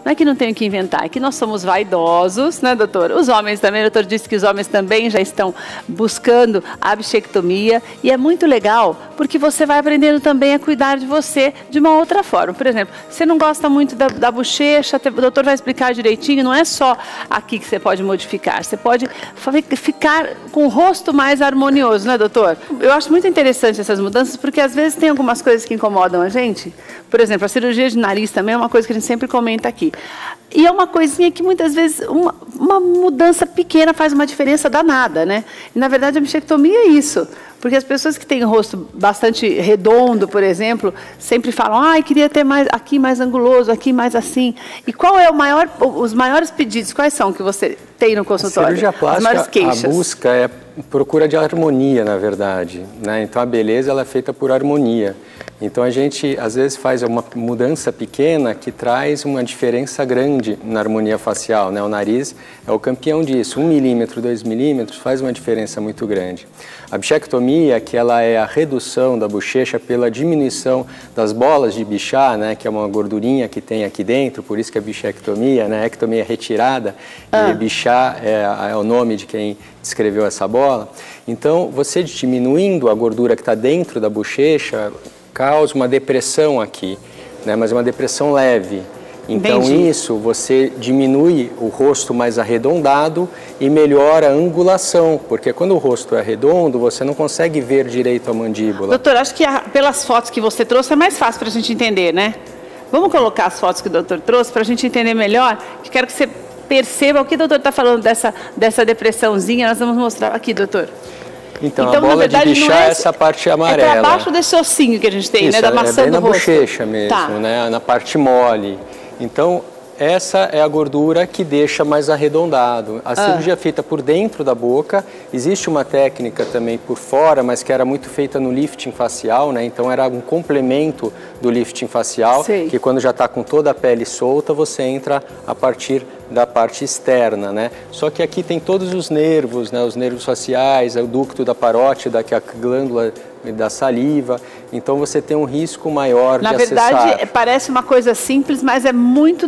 Não é que não tem o que inventar, é que nós somos vaidosos, né, doutor? Os homens também, o doutor disse que os homens também já estão buscando a bichectomia. E é muito legal, porque você vai aprendendo também a cuidar de você de uma outra forma. Por exemplo, você não gosta muito da bochecha, o doutor vai explicar direitinho, não é só aqui que você pode modificar, você pode ficar com o rosto mais harmonioso, né, doutor? Eu acho muito interessante essas mudanças, porque às vezes tem algumas coisas que incomodam a gente. Por exemplo, a cirurgia de nariz também é uma coisa que a gente sempre comenta aqui. E é uma coisinha que muitas vezes uma mudança pequena faz uma diferença danada, né? E na verdade a bichectomia é isso. Porque as pessoas que têm o rosto bastante redondo, por exemplo, sempre falam, queria ter mais aqui mais anguloso, aqui mais assim. E qual é os maiores pedidos? Quais são que você tem no consultório? A cirurgia plástica, a busca é procura de harmonia, na verdade, né? Então a beleza ela é feita por harmonia. Então a gente às vezes faz uma mudança pequena que traz uma diferença grande na harmonia facial, né? O nariz é o campeão disso, 1 milímetro, 2 milímetros faz uma diferença muito grande. A bichectomia, que ela é a redução da bochecha pela diminuição das bolas de Bichat, né? Que é uma gordurinha que tem aqui dentro, por isso que é bichectomia, né? Ectomia retirada, e Bichat é o nome de quem descreveu essa bola. Então, você diminuindo a gordura que está dentro da bochecha, causa uma depressão aqui, né? Mas uma depressão leve. Então, isso, você diminui o rosto mais arredondado e melhora a angulação, porque quando o rosto é redondo, você não consegue ver direito a mandíbula. Doutor, acho que pelas fotos que você trouxe é mais fácil para a gente entender, né? Vamos colocar as fotos que o doutor trouxe para a gente entender melhor, que quero que você perceba o que o doutor está falando dessa depressãozinha. Nós vamos mostrar aqui, doutor. Então a bola de Bichat é essa parte amarela. É abaixo desse ossinho que a gente tem, né? Da maçã do rosto. É bem na bochecha mesmo, né? Na parte mole. Então, essa é a gordura que deixa mais arredondado. A cirurgia é feita por dentro da boca. Existe uma técnica também por fora, mas que era muito feita no lifting facial, né? Então era um complemento do lifting facial, que quando já está com toda a pele solta, você entra a partir da parte externa, né? Só que aqui tem todos os nervos, né? Os nervos faciais, o ducto da parótida, que é a glândula da saliva, então você tem um risco maior de acessar. Na verdade, parece uma coisa simples, mas é muito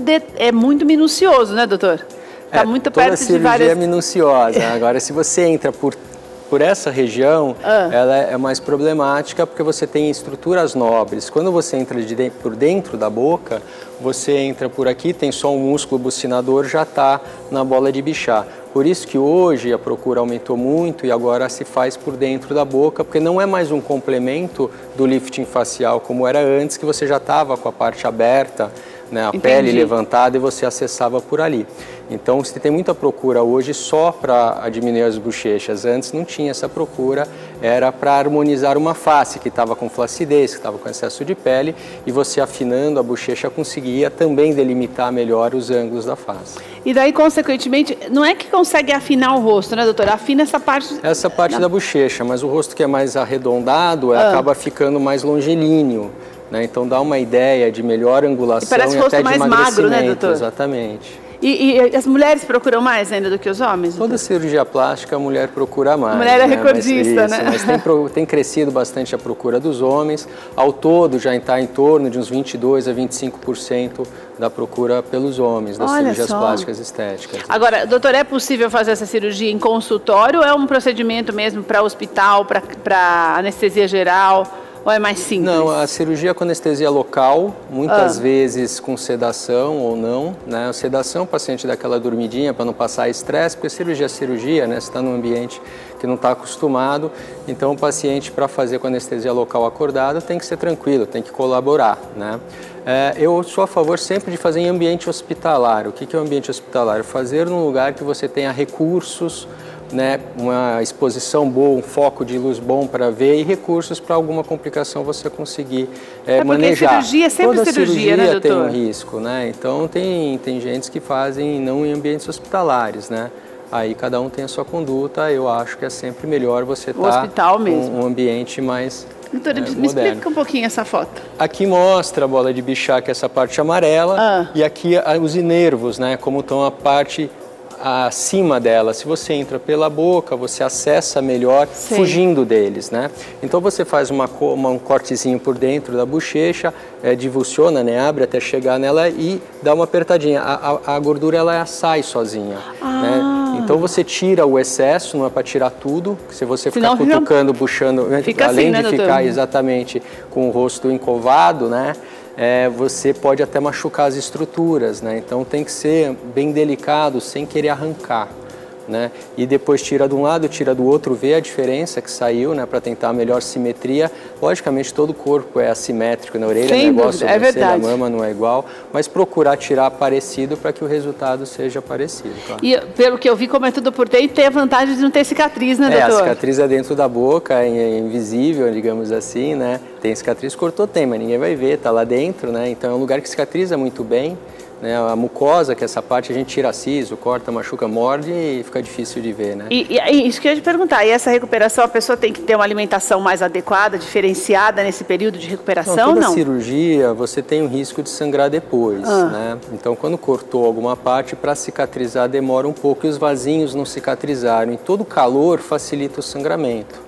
minucioso, né, doutor? Está muito perto de várias... Toda cirurgia é minuciosa. Agora, se você entra por essa região, ela é mais problemática porque você tem estruturas nobres. Quando você entra por dentro da boca, você entra por aqui, tem só um músculo bucinador, já está na bola de Bichat. Por isso que hoje a procura aumentou muito e agora se faz por dentro da boca, porque não é mais um complemento do lifting facial como era antes, que você já estava com a parte aberta, né, a pele levantada e você acessava por ali. Então, você tem muita procura hoje só para diminuir as bochechas. Antes não tinha essa procura, era para harmonizar uma face que estava com flacidez, que estava com excesso de pele, e você afinando a bochecha conseguia também delimitar melhor os ângulos da face. E daí, consequentemente, não é que consegue afinar o rosto, né, doutora? Afina essa parte... Essa parte da bochecha, mas o rosto que é mais arredondado acaba ficando mais longilíneo. Né? Então dá uma ideia de melhor angulação e até de mais magro, né, doutor? Exatamente. E as mulheres procuram mais ainda do que os homens? Toda cirurgia plástica a mulher procura mais. A mulher é recordista, né? Mas tem crescido bastante a procura dos homens. Ao todo já está em torno de uns 22% a 25% da procura pelos homens, das cirurgias plásticas estéticas. Agora, doutor, é possível fazer essa cirurgia em consultório ou é um procedimento mesmo para hospital, para anestesia geral? Ou é mais simples? Não, a cirurgia com anestesia local, muitas vezes com sedação ou não, né? A sedação, o paciente dá aquela dormidinha para não passar estresse, porque cirurgia é cirurgia, né? Você está num ambiente que não está acostumado, então o paciente, para fazer com anestesia local acordada, tem que ser tranquilo, tem que colaborar, né? Eu sou a favor sempre de fazer em ambiente hospitalar. O que é o ambiente hospitalar? Fazer num lugar que você tenha recursos, né, uma exposição boa, um foco de luz bom para ver e recursos para alguma complicação você conseguir manejar. Cirurgia é sempre Toda cirurgia, né, doutor? tem um risco, né? Então tem gente que fazem não em ambientes hospitalares, né? Aí cada um tem a sua conduta. Eu acho que é sempre melhor você estar em um ambiente mais doutor, me explica um pouquinho essa foto. Aqui mostra a bola de Bichat, que é essa parte amarela, e aqui os nervos, né? Como estão a parte acima dela. Se você entra pela boca, você acessa melhor fugindo deles, né? Então você faz um cortezinho por dentro da bochecha, divulsiona, né? Abre até chegar nela e dá uma apertadinha. A gordura ela sai sozinha, né? Então você tira o excesso, não é para tirar tudo. Se você ficar cutucando, puxando, além de ficar exatamente com o rosto encovado, né? Você pode até machucar as estruturas, né? Então tem que ser bem delicado, sem querer arrancar, né? E depois tira de um lado, tira do outro, vê a diferença que saiu, né? Para tentar a melhor simetria. Logicamente todo o corpo é assimétrico, na orelha, sem dúvida, é verdade. A mama não é igual, mas procurar tirar parecido para que o resultado seja parecido. Claro. E pelo que eu vi, como é tudo por dentro, tem a vantagem de não ter cicatriz, né, doutor? A cicatriz é dentro da boca, é invisível, digamos assim, né? Tem cicatriz, cortou, tem, mas ninguém vai ver, tá lá dentro, né? Então é um lugar que cicatriza muito bem. Né, a mucosa, que é essa parte, a gente tira siso, corta, machuca, morde e fica difícil de ver, né? E isso que eu ia te perguntar, e essa recuperação, a pessoa tem que ter uma alimentação mais adequada, diferenciada nesse período de recuperação, não? Toda cirurgia, você tem um risco de sangrar depois, né? Então, quando cortou alguma parte, para cicatrizar demora um pouco e os vasinhos não cicatrizaram. E todo o calor facilita o sangramento,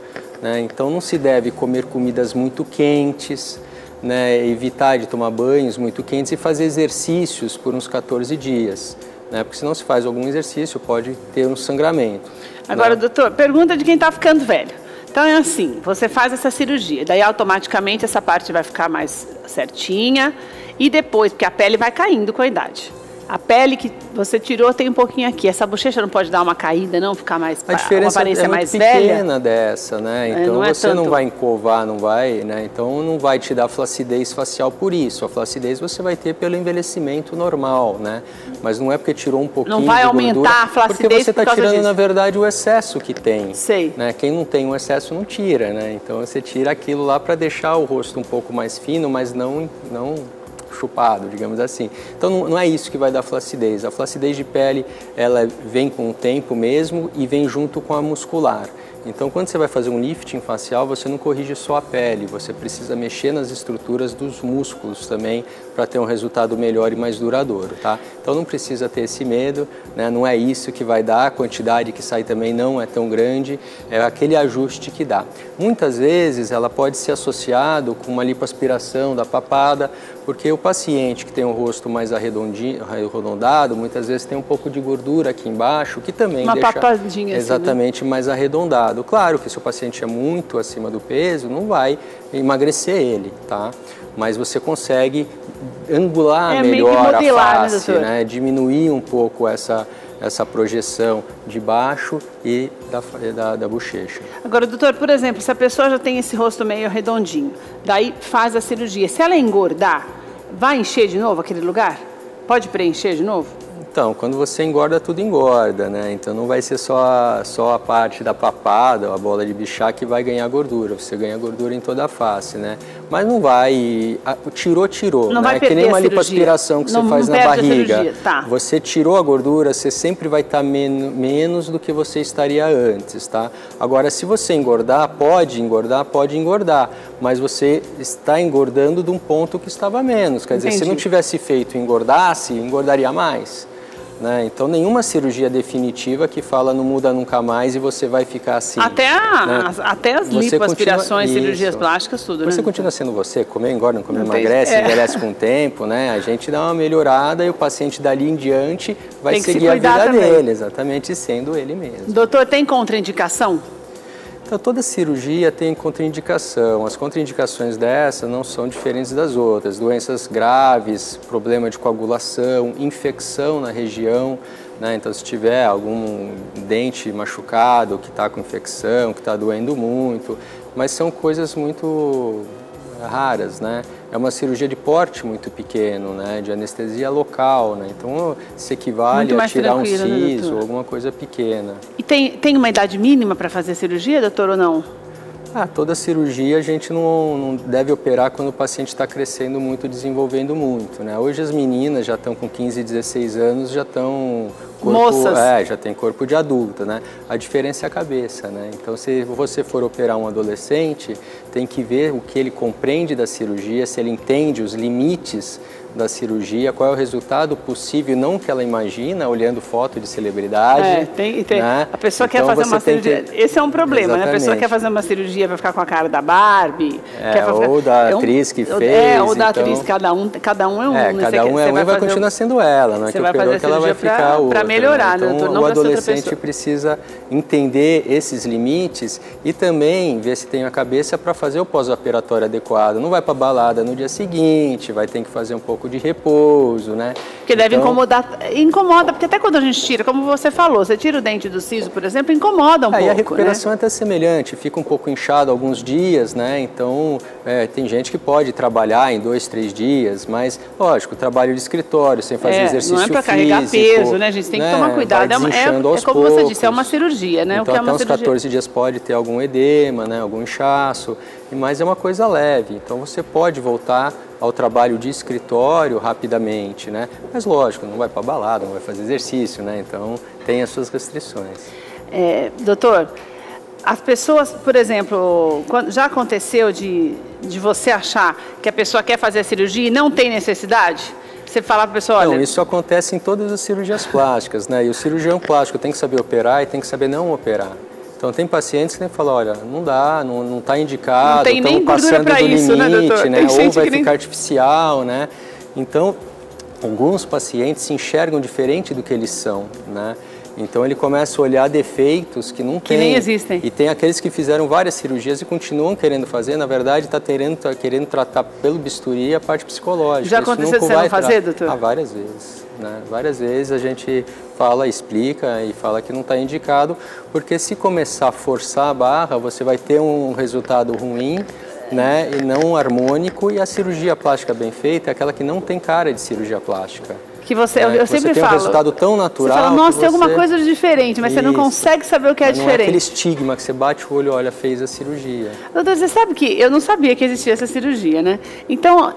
né? Então, não se deve comer comidas muito quentes, né, evitar de tomar banhos muito quentes e fazer exercícios por uns 14 dias, né, porque se não se faz algum exercício pode ter um sangramento. Agora, doutor, pergunta de quem está ficando velho. Então é assim, você faz essa cirurgia, daí automaticamente essa parte vai ficar mais certinha e depois, porque a pele vai caindo com a idade. A pele que você tirou tem um pouquinho aqui. Essa bochecha não pode dar uma caída, não? Ficar mais... A diferença uma aparência é mais muito velha? pequena dessa, né? Então você não vai encovar, não vai, né? Então não vai te dar flacidez facial por isso. A flacidez você vai ter pelo envelhecimento normal, né? Mas não é porque tirou um pouquinho de gordura. Não vai aumentar a flacidez porque você está tirando, disso. na verdade, o excesso que tem. Sei. Né? Quem não tem um excesso não tira, né? Então você tira aquilo lá para deixar o rosto um pouco mais fino, mas não chupado, digamos assim. Então não é isso que vai dar flacidez. A flacidez de pele, ela vem com o tempo mesmo e vem junto com a muscular. Então, quando você vai fazer um lifting facial, você não corrige só a pele, você precisa mexer nas estruturas dos músculos também para ter um resultado melhor e mais duradouro, tá? Então, não precisa ter esse medo, né? Não é isso que vai dar, a quantidade que sai também não é tão grande, é aquele ajuste que dá. Muitas vezes, ela pode ser associado com uma lipoaspiração da papada, porque o paciente que tem o rosto mais arredondado, muitas vezes tem um pouco de gordura aqui embaixo, que também deixa papadinha exatamente assim, né? Mais arredondado. Claro que se o paciente é muito acima do peso, não vai emagrecer ele, tá? Mas você consegue angular melhor modelar, a face, né? Diminuir um pouco essa projeção de baixo e da bochecha. Agora, doutor, por exemplo, se a pessoa já tem esse rosto meio redondinho, daí faz a cirurgia, se ela engordar, vai encher de novo aquele lugar? Pode preencher de novo? Então, quando você engorda, tudo engorda, né? Então não vai ser só a parte da papada, a bola de bichá que vai ganhar gordura. Você ganha gordura em toda a face, né? Mas não vai... Tirou. Não né? vai perder que nem uma a lipoaspiração que você faz na barriga. Tá. Você tirou a gordura, você sempre vai estar menos do que você estaria antes, tá? Agora, se você engordar, pode engordar. Mas você está engordando de um ponto que estava menos. Quer dizer, se não tivesse feito e engordasse, engordaria mais. Né? Então, nenhuma cirurgia definitiva que fala não muda nunca mais e você vai ficar assim. Até as lipoaspirações, cirurgias plásticas, tudo, né? Você continua sendo você, comer, engorda, não comer, emagrece, envelhece com o tempo, né? A gente dá uma melhorada e o paciente dali em diante vai seguir a vida dele, exatamente, sendo ele mesmo. Doutor, tem contraindicação? Então, toda cirurgia tem contraindicação. As contraindicações dessa não são diferentes das outras. Doenças graves, problema de coagulação, infecção na região, né? Então, se tiver algum dente machucado, que está com infecção, que está doendo muito, mas são coisas muito raras, né? É uma cirurgia de porte muito pequeno, né? De anestesia local, né? Então, se equivale a tirar um siso ou alguma coisa pequena. E tem uma idade mínima para fazer cirurgia, doutor, ou não? Toda cirurgia a gente não deve operar quando o paciente está crescendo muito, desenvolvendo muito, né? Hoje as meninas já estão com 15, 16 anos, já estão corpo, moças. Já tem corpo de adulta, né? A diferença é a cabeça, né? Então, se você for operar um adolescente, tem que ver o que ele compreende da cirurgia, se ele entende os limites da cirurgia, qual é o resultado possível, não que ela imagina, olhando foto de celebridade. Tem. Né? A pessoa então, quer fazer uma cirurgia, esse é um problema, Exatamente. né? A pessoa quer fazer uma cirurgia para ficar com a cara da Barbie. Ou da atriz que fez. Ou da atriz, cada um é um. Cada um é um e vai continuar sendo ela, não é que operou que ela vai ficar outra. Para melhorar, né? Então, doutor, não o adolescente precisa entender esses limites e também ver se tem a cabeça para fazer o pós-operatório adequado. Não vai para balada no dia seguinte, vai ter que fazer um pouco de repouso, né? Porque deve incomodar, incomoda, porque até quando a gente tira, como você falou, você tira o dente do siso, por exemplo, incomoda um pouco, e a recuperação né? é até semelhante, fica um pouco inchado alguns dias, né? Então, tem gente que pode trabalhar em 2, 3 dias, mas, lógico, trabalho de escritório, sem fazer exercício físico. Não é para carregar peso, né? A gente tem que tomar cuidado. Como você disse, é uma cirurgia, né? Então, até uns 14 dias pode ter algum edema, né? Algum inchaço, mas é uma coisa leve. Então, você pode voltar ao trabalho de escritório rapidamente, né? Mas lógico, não vai para balada, não vai fazer exercício, né? Então tem as suas restrições. Doutor, as pessoas, por exemplo, já aconteceu de você achar que a pessoa quer fazer a cirurgia e não tem necessidade? Você fala para a pessoa, olha... Não, isso acontece em todas as cirurgias plásticas, né? E o cirurgião plástico tem que saber operar e tem que saber não operar. Então, tem pacientes que tem que falar, olha, não dá, não está indicado, não tem nem estamos passando do isso, limite, né? Ou vai ficar artificial, né? Então, alguns pacientes se enxergam diferente do que eles são, né? Então, ele começa a olhar defeitos que não tem. Que nem existem. E tem aqueles que fizeram várias cirurgias e continuam querendo fazer, na verdade, está querendo tratar pelo bisturi a parte psicológica. Já aconteceu de você não fazer, doutor? Várias vezes. Né? Várias vezes a gente fala, explica e fala que não está indicado, porque se começar a forçar a barra, você vai ter um resultado ruim, né? E não harmônico, e a cirurgia plástica bem feita é aquela que não tem cara de cirurgia plástica. Que eu sempre tem falo. Um resultado tão natural. Você fala, nossa, tem alguma coisa de diferente, mas você não consegue saber o que é diferente. Não é aquele estigma que você bate o olho, olha, fez a cirurgia. Doutor, você sabe que eu não sabia que existia essa cirurgia, né? Então,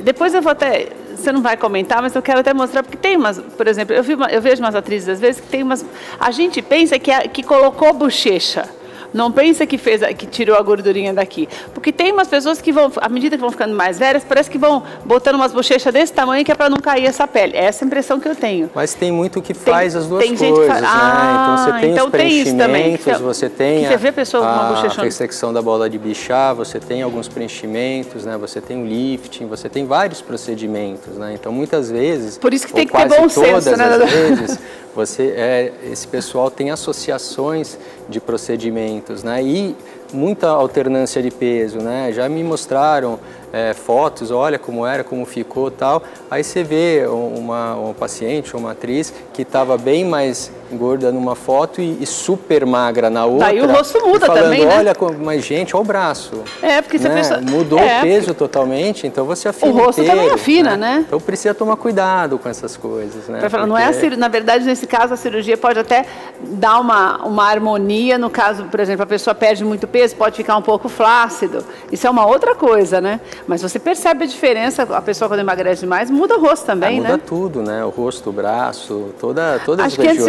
depois eu vou até... Você não vai comentar, mas eu quero até mostrar, porque tem umas, por exemplo, eu vejo umas atrizes às vezes que tem umas... A gente pensa que colocou bochecha. Não pensa que tirou a gordurinha daqui. Porque tem umas pessoas que vão, à medida que vão ficando mais velhas, parece que vão botando umas bochechas desse tamanho que é para não cair essa pele. Essa é a impressão que eu tenho. Mas tem muito que faz as duas coisas, né? Então você tem os preenchimentos, você tem vê a pessoa com uma bochechona. A ressecção da bola de Bichat, você tem alguns preenchimentos, né? Você tem o lifting, você tem vários procedimentos, né? Então, muitas vezes, por isso que tem que ter bom senso, né? Todas as vezes, esse pessoal tem associações de procedimentos, né? E muita alternância de peso, né? Já me mostraram fotos, olha como era, como ficou, tal. Aí você vê uma paciente, uma atriz que estava bem mais gorda numa foto e super magra na outra. Daí o rosto muda falando, também, né? olha, mas gente, olha o braço. Porque você pensa... Mudou o peso totalmente, então você afina o rosto inteiro, também afina, né? Então precisa tomar cuidado com essas coisas, né? Porque... Não é na verdade, nesse caso, a cirurgia pode até dar uma harmonia. No caso, por exemplo, a pessoa perde muito peso, pode ficar um pouco flácido. Isso é uma outra coisa, né? Mas você percebe a diferença, a pessoa quando emagrece demais, muda o rosto também, muda né? Tudo, né? O rosto, o braço, todas as regiões.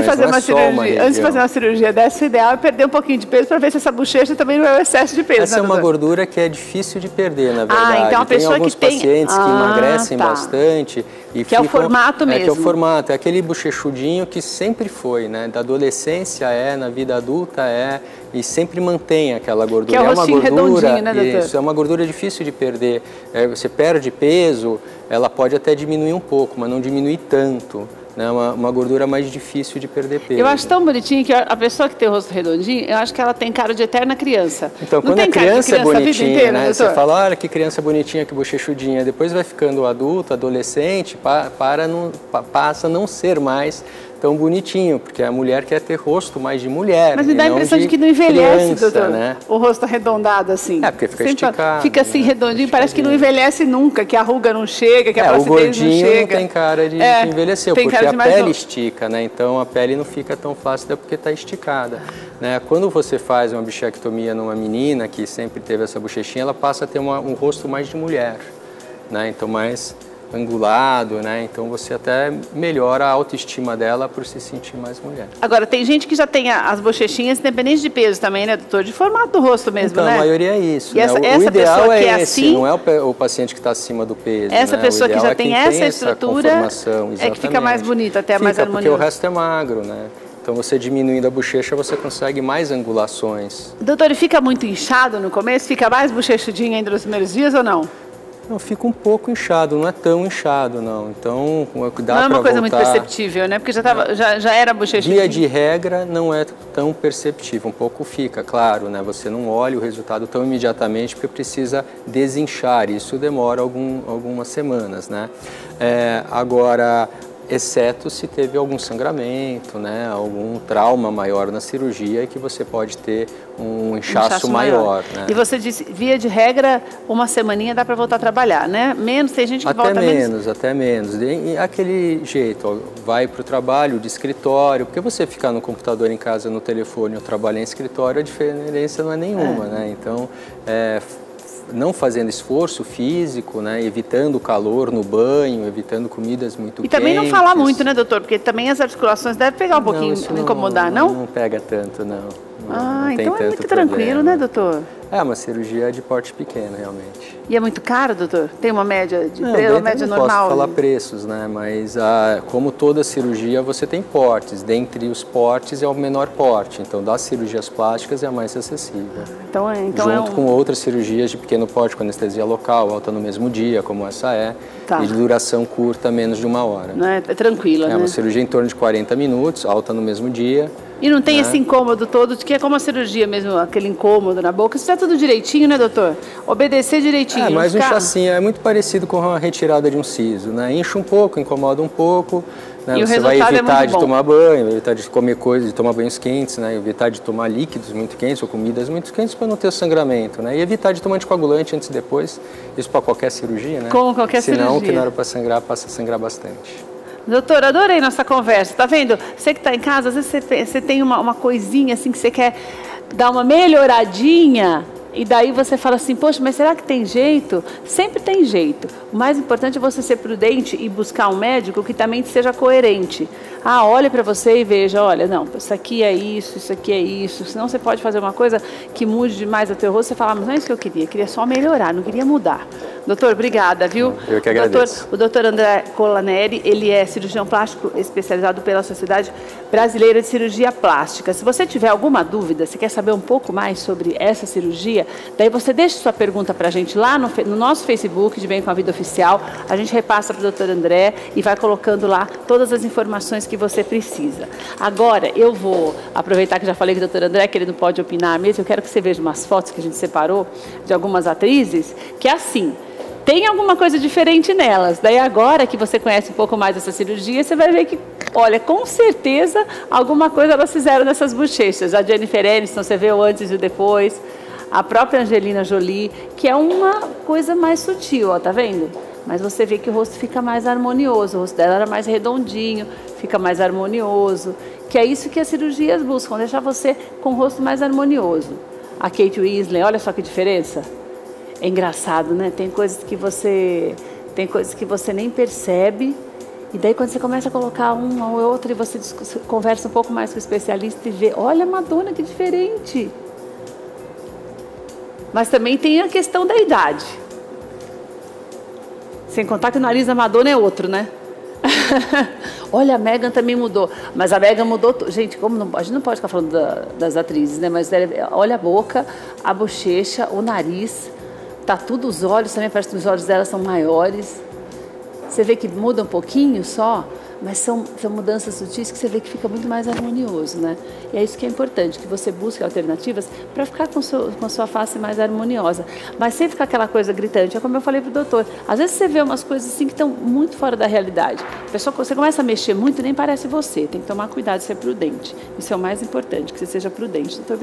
Antes de fazer uma cirurgia dessa, o ideal é perder um pouquinho de peso para ver se essa bochecha também não é o excesso de peso. Essa é uma gordura que é difícil de perder, na verdade. Então a pessoa tem alguns pacientes que emagrecem bastante. E que é o formato mesmo. Que é o formato, é aquele bochechudinho que sempre foi, né? Da adolescência na vida adulta e sempre mantém aquela gordura. Que é o rostinho redondinho, né, doutor? Isso, é uma gordura difícil de perder. Você perde peso, ela pode até diminuir um pouco, mas não diminuir tanto. Né, uma gordura mais difícil de perder peso. Eu acho tão bonitinho que a pessoa que tem o rosto redondinho, eu acho que ela tem cara de eterna criança. Então, não quando a criança é bonitinha, inteira, né, você fala, olha que criança bonitinha, que bochechudinha, depois vai ficando adulto, adolescente, passa a não ser mais tão bonitinho, porque a mulher quer ter rosto mais de mulher. Mas me dá a impressão de que não envelhece, criança, doutor, né? O rosto arredondado assim. Porque fica esticado. Fica assim, redondinho, parece que não envelhece nunca, que a ruga não chega, que a placidez não chega. O gordinho não tem cara de que envelheceu, porque a pele estica, né? Então a pele não fica tão flácida porque está esticada. Né? Quando você faz uma bichectomia numa menina que sempre teve essa bochechinha, ela passa a ter um rosto mais de mulher, né? Então mais angulado, né? Então você até melhora a autoestima dela por se sentir mais mulher. Agora, tem gente que já tem as bochechinhas, independente de peso também, né, doutor? De formato do rosto mesmo, então, né? A maioria é isso. E né? essa o ideal é esse, assim, não é o paciente que está acima do peso. Essa né? pessoa que já tem essa estrutura é que fica mais bonita, até mais harmoniosa. Porque o resto é magro, né? Então, você diminuindo a bochecha, você consegue mais angulações. Doutor, e fica muito inchado no começo? Fica mais bochechudinho ainda nos primeiros dias ou não? Não, fica um pouco inchado, não é tão inchado, não. Então, dá não é uma coisa voltar... muito perceptível, né? Porque já era bochechudinho. Via de regra, não é tão perceptível. Um pouco fica, claro, né? Você não olha o resultado tão imediatamente porque precisa desinchar. Isso demora algumas semanas, né? Agora, exceto se teve algum sangramento, né? Algum trauma maior na cirurgia que você pode ter um inchaço maior. Né? E você disse, via de regra, uma semaninha dá para voltar a trabalhar, né? Menos, tem gente que volta menos. Até menos. E aquele jeito, ó, vai para o trabalho de escritório, porque você ficar no computador em casa, no telefone, ou trabalhar em escritório, a diferença não é nenhuma, né? Então, não fazendo esforço físico, né, evitando o calor no banho, evitando comidas muito quentes. E também não falar muito, né, doutor? Porque também as articulações devem pegar um pouquinho, incomodar, não? Não pega tanto, não. Então é muito tranquilo, né, doutor? É uma cirurgia de porte pequeno, realmente. E é muito caro, doutor? Tem uma média de preço, uma média não normal? Não posso falar preços, né? Mas como toda cirurgia, você tem portes. Dentre os portes é o menor porte. Então, das cirurgias plásticas é a mais acessível. Junto com outras cirurgias de pequeno porte, com anestesia local, alta no mesmo dia, como essa e de duração curta, menos de 1 hora. Não é tranquila, né? É uma cirurgia em torno de 40 minutos, alta no mesmo dia. E não tem esse incômodo todo, que é como a cirurgia mesmo, aquele incômodo na boca. Isso é tudo direitinho, né, doutor? Obedecer direitinho. Mas um inchacinho é muito parecido com a retirada de um siso, né? Incha um pouco, incomoda um pouco. Né? E você vai evitar de tomar banho, evitar de comer coisas, de tomar banhos quentes, né? Evitar de tomar líquidos muito quentes ou comidas muito quentes para não ter sangramento, né? E evitar de tomar anticoagulante antes e depois. Isso para qualquer cirurgia, né? Com qualquer cirurgia. Senão, que na hora para sangrar, passa a sangrar bastante. Doutor, adorei nossa conversa, tá vendo? Você que está em casa, às vezes você tem uma coisinha assim que você quer dar uma melhoradinha e daí você fala assim, poxa, mas será que tem jeito? Sempre tem jeito. O mais importante é você ser prudente e buscar um médico que também seja coerente. Olhe para você e veja, olha, não, isso aqui é isso aqui é isso. Senão você pode fazer uma coisa que mude demais o teu rosto. Você fala, mas não é isso que eu queria só melhorar, não queria mudar. Doutor, obrigada, viu? Eu que agradeço. O doutor André Colaneri, ele é cirurgião plástico especializado pela Sociedade Brasileira de Cirurgia Plástica. Se você tiver alguma dúvida, se quer saber um pouco mais sobre essa cirurgia, daí você deixa sua pergunta para a gente lá no nosso Facebook de Bem com a Vida Oficial. A gente repassa para o doutor André e vai colocando lá todas as informações que você precisa. Agora, eu vou aproveitar que já falei com o doutor André, que ele não pode opinar mesmo, eu quero que você veja umas fotos que a gente separou de algumas atrizes, que é assim, tem alguma coisa diferente nelas. Daí agora que você conhece um pouco mais dessa cirurgia, você vai ver que, olha, com certeza alguma coisa elas fizeram nessas bochechas. A Jennifer Aniston, você vê o antes e o depois. A própria Angelina Jolie, que é uma coisa mais sutil, ó, tá vendo? Mas você vê que o rosto fica mais harmonioso, o rosto dela era mais redondinho, fica mais harmonioso, que é isso que as cirurgias buscam, deixar você com o rosto mais harmonioso. A Kate Winslet, olha só que diferença. É engraçado, né? Tem coisas que você nem percebe, e daí quando você começa a colocar um ou outro e você conversa um pouco mais com o especialista e vê, olha, Madonna, que diferente. Mas também tem a questão da idade. Sem contar que o nariz da Madonna é outro, né? Olha, a Meghan também mudou. Mas a Meghan mudou... Gente, a gente não pode ficar falando das atrizes, né? Mas olha a boca, a bochecha, o nariz... Tá tudo, os olhos também, parece que os olhos dela são maiores. Você vê que muda um pouquinho só, mas são mudanças sutis que você vê que fica muito mais harmonioso, né? E é isso que é importante, que você busque alternativas para ficar com sua face mais harmoniosa. Mas sem ficar aquela coisa gritante, é como eu falei pro doutor. Às vezes você vê umas coisas assim que estão muito fora da realidade. Você começa a mexer muito, nem parece você. Tem que tomar cuidado, ser prudente. Isso é o mais importante, que você seja prudente. Doutor,